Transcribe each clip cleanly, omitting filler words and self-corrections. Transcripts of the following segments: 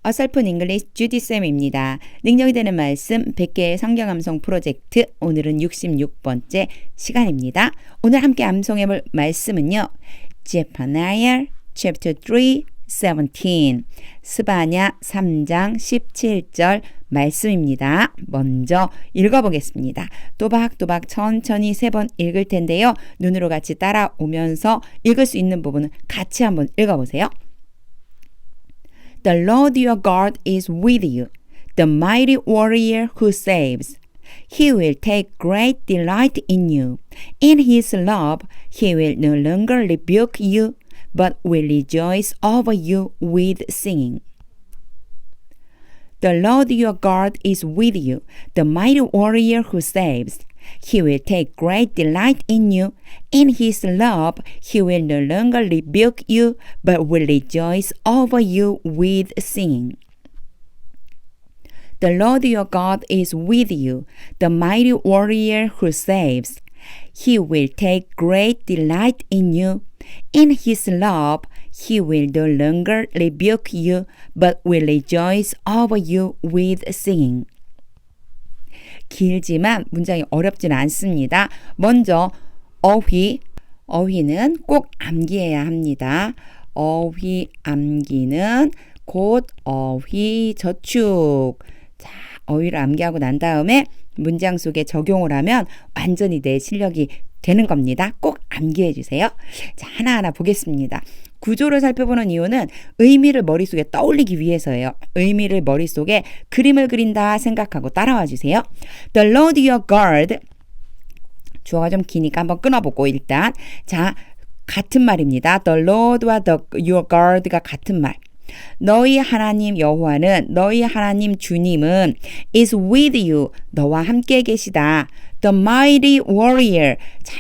어설픈 잉글리시 주디쌤입니다. 능력이 되는 말씀 100개의 성경 암송 프로젝트 오늘은 66번째 시간입니다. 오늘 함께 암송해볼 말씀은요. Zephaniah chapter 3, 17 스바냐 3장 17절 말씀입니다. 먼저 읽어보겠습니다. 또박또박 천천히 3번 읽을 텐데요. 눈으로 같이 따라오면서 읽을 수 있는 부분은 같이 한번 읽어보세요. The Lord your God is with you, the mighty warrior who saves. He will take great delight in you. In his love, he will no longer rebuke you, but will rejoice over you with singing. The Lord your God is with you, the mighty warrior who saves. He will take great delight in you. In his love, he will no longer rebuke you, but will rejoice over you with singing. The Lord your God is with you, the mighty warrior who saves. He will take great delight in you. In his love, he will no longer rebuke you, but will rejoice over you with singing. 길지만 문장이 어렵진 않습니다. 먼저 어휘는 꼭 암기해야 합니다. 어휘 암기는 곧 어휘 저축. 자, 어휘를 암기하고 난 다음에 문장 속에 적용을 하면 완전히 내 실력이 되는 겁니다. 꼭 암기해 주세요. 자, 하나하나 보겠습니다. 구조를 살펴보는 이유는 의미를 머릿속에 떠올리기 위해서예요. 의미를 머릿속에 그림을 그린다 생각하고 따라와 주세요. The Lord your God. 주어가 좀 기니까 한번 끊어보고 일단. 자, 같은 말입니다. The Lord와 your God가 같은 말. 너희 하나님 여호와는 너희 하나님 주님은 is with you. 너와 함께 계시다. The mighty warrior. 자,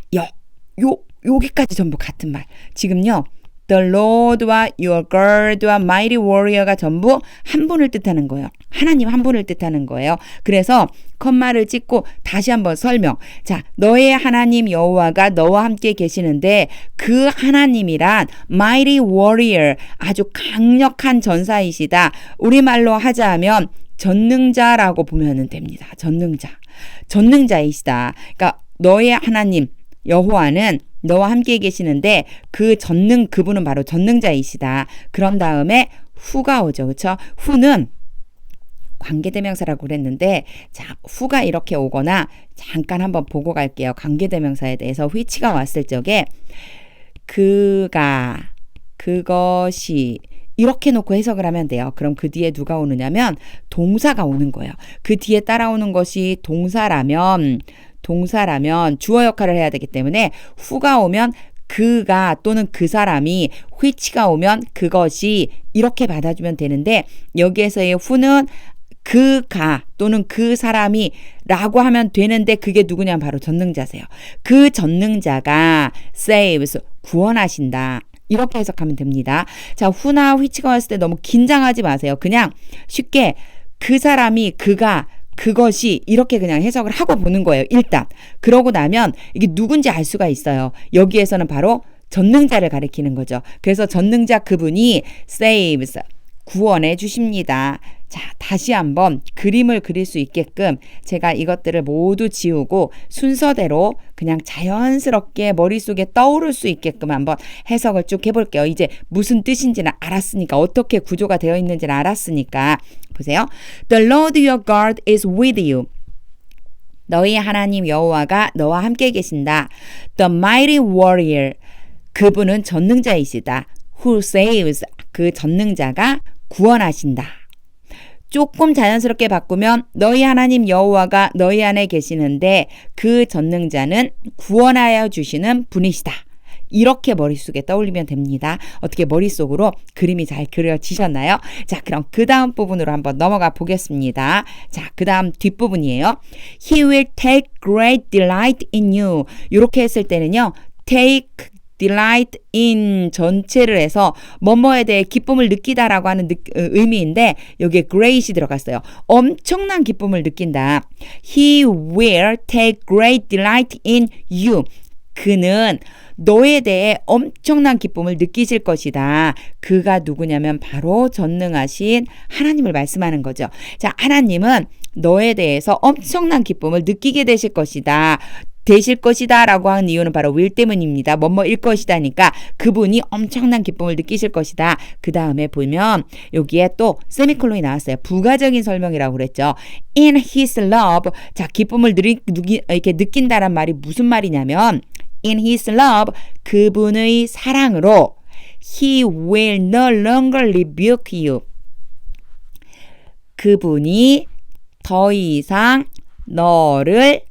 여기까지 전부 같은 말. 지금요. The Lord와 your God와 mighty warrior가 전부 한 분을 뜻하는 거예요. 하나님 한 분을 뜻하는 거예요. 그래서 컴마를 찍고 다시 한번 설명. 자, 너의 하나님 여호와가 너와 함께 계시는데 그 하나님이란 mighty warrior, 아주 강력한 전사이시다. 우리말로 하자면 전능자라고 보면 됩니다. 전능자이시다. 그러니까 너의 하나님 여호와는 너와 함께 계시는데 그 그분은 바로 전능자이시다. 그런 다음에 후가 오죠. 그렇죠? 후는 관계대명사라고 그랬는데 자, 후가 이렇게 오거나 잠깐 한번 보고 갈게요. 관계대명사에 대해서 which가 왔을 적에 그가, 그것이 이렇게 놓고 해석을 하면 돼요. 그럼 그 뒤에 누가 오느냐면 동사가 오는 거예요. 그 뒤에 따라오는 것이 동사라면 주어 역할을 해야 되기 때문에 후가 오면 그가 또는 그 사람이, which가 오면 그것이 이렇게 받아주면 되는데 여기에서의 후는 그가 또는 그 사람이 라고 하면 되는데 그게 누구냐면 바로 전능자세요. 그 전능자가 saves, 구원하신다. 이렇게 해석하면 됩니다. 자, 후나 which가 왔을 때 너무 긴장하지 마세요. 그냥 쉽게 그 사람이, 그가, 그것이 이렇게 그냥 해석을 하고 보는 거예요. 일단. 그러고 나면 이게 누군지 알 수가 있어요. 여기에서는 바로 전능자를 가리키는 거죠. 그래서 전능자 그분이 saves, 구원해 주십니다. 자, 다시 한번 그림을 그릴 수 있게끔 제가 이것들을 모두 지우고 순서대로 그냥 자연스럽게 머릿속에 떠오를 수 있게끔 한번 해석을 쭉 해볼게요. 이제 무슨 뜻인지는 알았으니까, 어떻게 구조가 되어 있는지는 알았으니까. 보세요. The Lord your God is with you. 너희 하나님 여호와가 너와 함께 계신다. The mighty warrior. 그분은 전능자이시다. Who saves. 그 전능자가 구원하신다. 조금 자연스럽게 바꾸면 너희 하나님 여호와가 너희 안에 계시는데 그 전능자는 구원하여 주시는 분이시다. 이렇게 머릿속에 떠올리면 됩니다. 어떻게 머릿속으로 그림이 잘 그려지셨나요? 자, 그럼 그 다음 부분으로 한번 넘어가 보겠습니다. 자, 그 다음 뒷부분이에요. He will take great delight in you. 이렇게 했을 때는요. take delight in 전체를 해서 뭐뭐에 대해 기쁨을 느끼다라고 하는 의미인데 여기에 great이 들어갔어요. 엄청난 기쁨을 느낀다. He will take great delight in you. 그는 너에 대해 엄청난 기쁨을 느끼실 것이다. 그가 누구냐면 바로 전능하신 하나님을 말씀하는 거죠. 자, 하나님은 너에 대해서 엄청난 기쁨을 느끼게 되실 것이다. 라고 한 이유는 바로 will 때문입니다. 뭐뭐일 것이다니까 그분이 엄청난 기쁨을 느끼실 것이다. 그 다음에 보면 여기에 또 세미콜론이 나왔어요. 부가적인 설명이라고 그랬죠. In his love. 자, 기쁨을 이렇게 느낀다란 말이 무슨 말이냐면 in his love. 그분의 사랑으로 he will no longer rebuke you. 그분이 더 이상 너를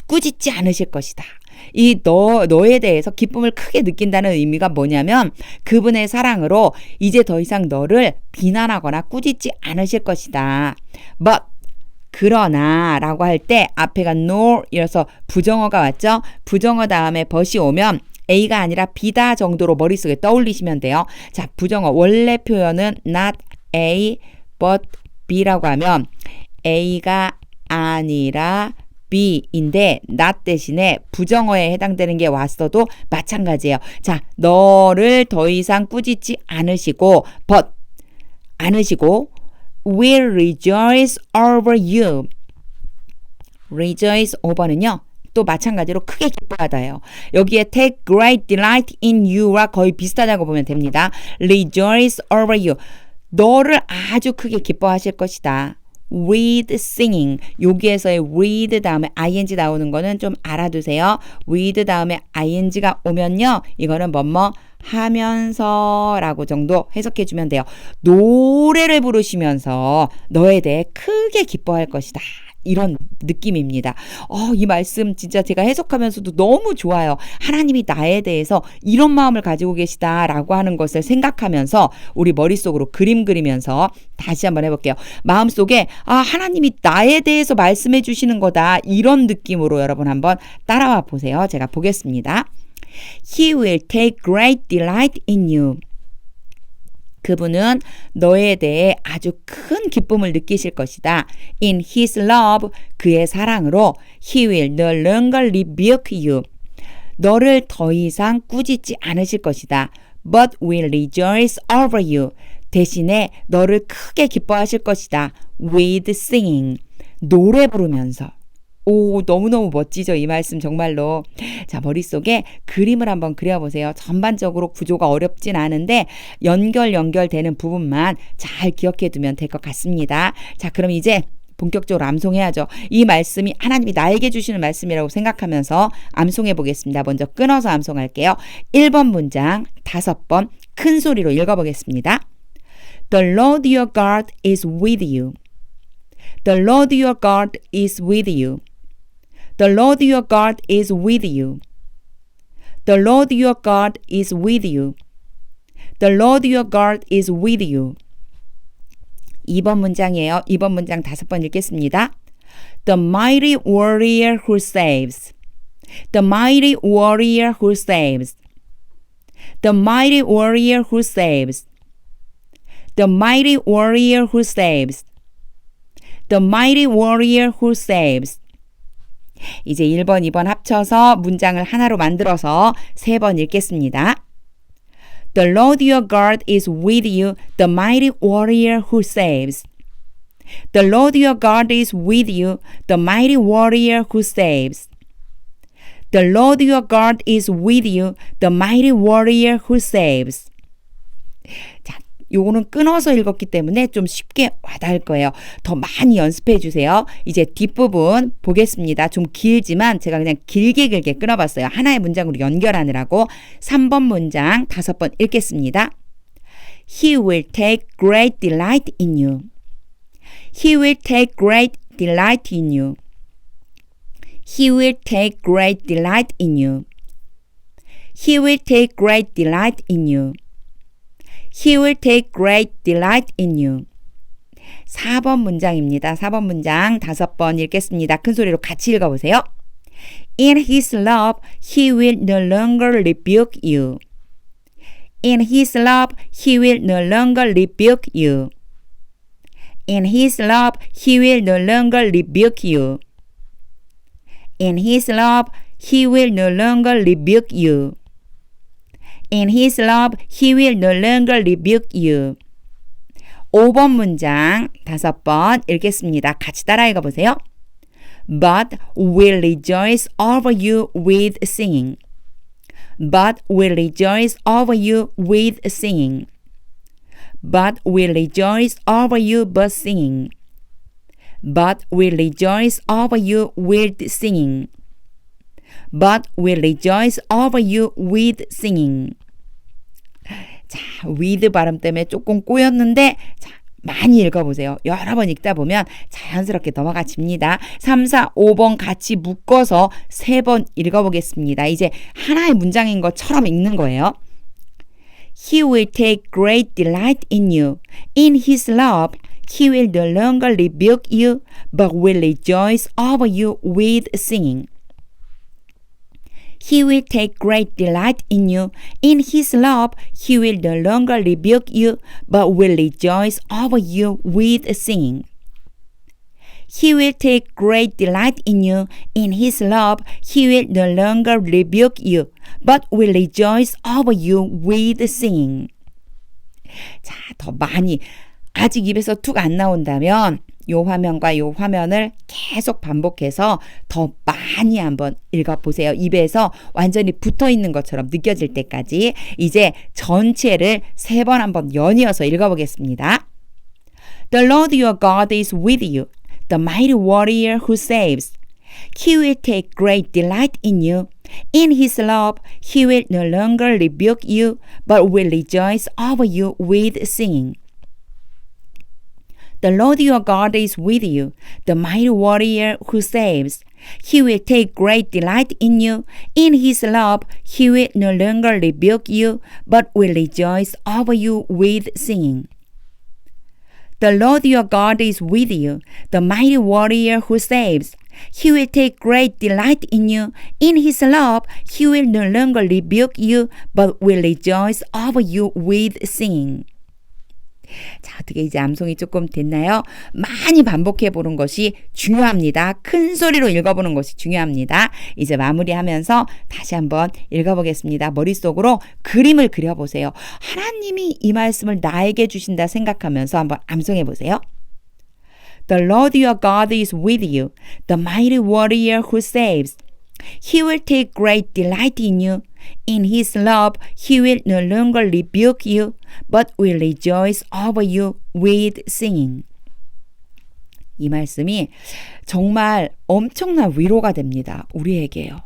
꾸짖지 않으실 것이다. 이 너에 대해서 기쁨을 크게 느낀다는 의미가 뭐냐면 그분의 사랑으로 이제 더 이상 너를 비난하거나 꾸짖지 않으실 것이다. But 그러나 라고 할 때 앞에가 nor 이어서 부정어가 왔죠. 부정어 다음에 but이 오면 A가 아니라 B다 정도로 머릿속에 떠올리시면 돼요. 자, 부정어 원래 표현은 not A but B라고 하면 A가 아니라 B인데 not 대신에 부정어에 해당되는 게 왔어도 마찬가지예요. 자, 너를 더 이상 꾸짖지 않으시고 but 않으시고 will rejoice over you. rejoice over는요. 또 마찬가지로 크게 기뻐하다예요. 여기에 take great delight in you와 거의 비슷하다고 보면 됩니다. rejoice over you. 너를 아주 크게 기뻐하실 것이다. with singing. 여기에서의 with 다음에 ing 나오는 거는 좀 알아두세요. with 다음에 ing가 오면요. 이거는 뭐뭐 하면서 라고 정도 해석해 주면 돼요. 노래를 부르시면서 너에 대해 크게 기뻐할 것이다. 이런 느낌입니다. 이 말씀 진짜 제가 해석하면서도 너무 좋아요. 하나님이 나에 대해서 이런 마음을 가지고 계시다라고 하는 것을 생각하면서 우리 머릿속으로 그림 그리면서 다시 한번 해볼게요. 마음속에 하나님이 나에 대해서 말씀해 주시는 거다. 이런 느낌으로 여러분 한번 따라와 보세요. 제가 보겠습니다. He will take great delight in you. 그분은 너에 대해 아주 큰 기쁨을 느끼실 것이다. In his love, 그의 사랑으로 he will no longer rebuke you. 너를 더 이상 꾸짖지 않으실 것이다. But will rejoice over you. 대신에 너를 크게 기뻐하실 것이다. With singing. 노래 부르면서. 오, 너무너무 멋지죠? 이 말씀 정말로. 자, 머릿속에 그림을 한번 그려보세요. 전반적으로 구조가 어렵진 않은데 연결되는 부분만 잘 기억해 두면 될 것 같습니다. 자, 그럼 이제 본격적으로 암송해야죠. 이 말씀이 하나님이 나에게 주시는 말씀이라고 생각하면서 암송해 보겠습니다. 먼저 끊어서 암송할게요. 1번 문장 5번 큰 소리로 읽어보겠습니다. The Lord your God is with you. The Lord your God is with you. The Lord your God is with you. The Lord your God is with you. The Lord your God is with you. 2번 문장이에요. 2번 문장 5번 읽겠습니다. The mighty warrior who saves. The mighty warrior who saves. The mighty warrior who saves. The mighty warrior who saves. The mighty warrior who saves. 이제 1번, 2번 합쳐서 문장을 하나로 만들어서 3번 읽겠습니다. The Lord your God is with you, the mighty warrior who saves. The Lord your God is with you, the mighty warrior who saves. The Lord your God is with you, the mighty warrior who saves. 자, 요거는 끊어서 읽었기 때문에 좀 쉽게 와닿을 거예요. 더 많이 연습해 주세요. 이제 뒷부분 보겠습니다. 좀 길지만 제가 그냥 길게 끊어봤어요. 하나의 문장으로 연결하느라고. 3번 문장 5번 읽겠습니다. He will take great delight in you. He will take great delight in you. He will take great delight in you. He will take great delight in you. He will take great delight in you. 4번 문장입니다. 4번 문장 5번 읽겠습니다. 큰 소리로 같이 읽어보세요. In his love, he will no longer rebuke you. In his love, he will no longer rebuke you. In his love, he will no longer rebuke you. In his love, he will no longer rebuke you. In his love, he will no longer rebuke you. 5번 문장 5번 읽겠습니다. 같이 따라 읽어보세요. But will rejoice over you with singing. But will rejoice over you with singing. But will rejoice over you but singing. But will rejoice over you with singing. But will rejoice over you with singing. 자, with 발음 때문에 조금 꼬였는데 자, 많이 읽어보세요. 여러 번 읽다 보면 자연스럽게 넘어가집니다. 3, 4, 5번 같이 묶어서 3번 읽어보겠습니다. 이제 하나의 문장인 것처럼 읽는 거예요. He will take great delight in you. In his love, he will no longer rebuke you, but will rejoice over you with singing. He will take great delight in you. In his love, he will no longer rebuke you, but will rejoice over you with singing. He will take great delight in you. In his love, he will no longer rebuke you, but will rejoice over you with singing. 자, 더 많이 아직 입에서 툭 안 나온다면 요 화면과 요 화면을 계속 반복해서 더 많이 한번 읽어보세요. 입에서 완전히 붙어 있는 것처럼 느껴질 때까지 이제 전체를 3번 한번 연이어서 읽어보겠습니다. The Lord your God is with you, the mighty warrior who saves. He will take great delight in you. In his love, he will no longer rebuke you, but will rejoice over you with singing. The Lord your God is with you, the mighty warrior who saves. He will take great delight in you. In his love, he will no longer rebuke you, but will rejoice over you with singing. The Lord your God is with you, the mighty warrior who saves. He will take great delight in you. In his love, he will no longer rebuke you, but will rejoice over you with singing. 자, 어떻게 이제 암송이 조금 됐나요? 많이 반복해 보는 것이 중요합니다. 큰 소리로 읽어보는 것이 중요합니다. 이제 마무리하면서 다시 한번 읽어보겠습니다. 머릿속으로 그림을 그려보세요. 하나님이 이 말씀을 나에게 주신다 생각하면서 한번 암송해 보세요. The Lord your God is with you, the mighty warrior who saves. He will take great delight in you. In his love, he will no longer rebuke you, but will rejoice over you with singing. 이 말씀이 정말 엄청난 위로가 됩니다. 우리에게요.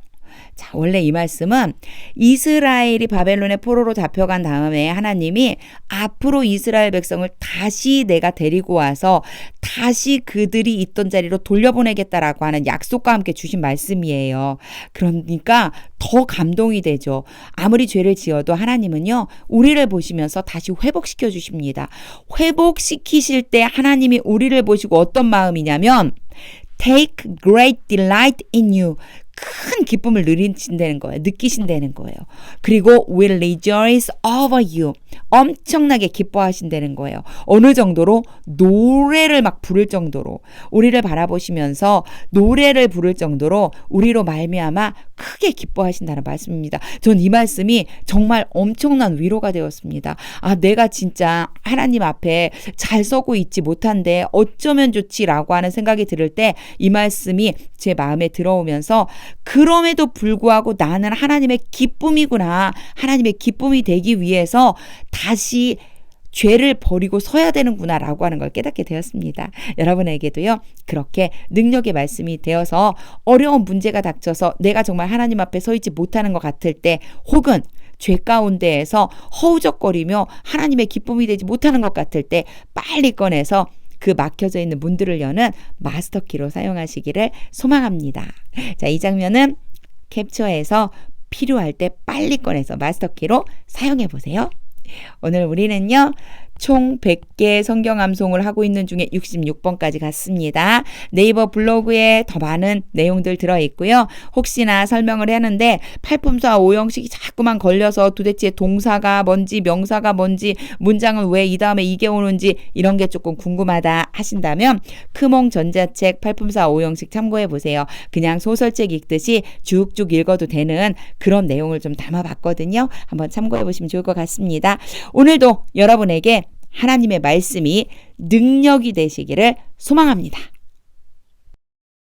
자, 원래 이 말씀은 이스라엘이 바벨론의 포로로 잡혀간 다음에 하나님이 앞으로 이스라엘 백성을 다시 내가 데리고 와서 다시 그들이 있던 자리로 돌려보내겠다라고 하는 약속과 함께 주신 말씀이에요. 그러니까 더 감동이 되죠. 아무리 죄를 지어도 하나님은요, 우리를 보시면서 다시 회복시켜 주십니다. 회복시키실 때 하나님이 우리를 보시고 어떤 마음이냐면 Take great delight in you. 큰 기쁨을 느끼신다는 거예요. 느끼신다는 거예요. 그리고 will rejoice over you. 엄청나게 기뻐하신다는 거예요. 어느 정도로? 노래를 막 부를 정도로, 우리를 바라보시면서 노래를 부를 정도로 우리로 말미암아 크게 기뻐하신다는 말씀입니다. 전 이 말씀이 정말 엄청난 위로가 되었습니다. 아, 내가 진짜 하나님 앞에 잘 서고 있지 못한데 어쩌면 좋지라고 하는 생각이 들을 때 이 말씀이 제 마음에 들어오면서 그럼에도 불구하고 나는 하나님의 기쁨이구나. 하나님의 기쁨이 되기 위해서 다시 죄를 버리고 서야 되는구나 라고 하는 걸 깨닫게 되었습니다. 여러분에게도요, 그렇게 능력의 말씀이 되어서 어려운 문제가 닥쳐서 내가 정말 하나님 앞에 서 있지 못하는 것 같을 때, 혹은 죄 가운데에서 허우적거리며 하나님의 기쁨이 되지 못하는 것 같을 때 빨리 꺼내서 그 막혀져 있는 문들을 여는 마스터키로 사용하시기를 소망합니다. 자, 이 장면은 캡처해서 필요할 때 빨리 꺼내서 마스터키로 사용해 보세요. 오늘 우리는요, 총 100개 성경 암송을 하고 있는 중에 66번까지 갔습니다. 네이버 블로그에 더 많은 내용들 들어있고요. 혹시나 설명을 하는데 팔품사 오형식이 자꾸만 걸려서 도대체 동사가 뭔지 명사가 뭔지 문장은 왜 이 다음에 이게 오는지 이런 게 조금 궁금하다 하신다면 크몽 전자책 팔품사 오형식 참고해 보세요. 그냥 소설책 읽듯이 쭉쭉 읽어도 되는 그런 내용을 좀 담아봤거든요. 한번 참고해 보시면 좋을 것 같습니다. 오늘도 여러분에게 하나님의 말씀이 능력이 되시기를 소망합니다.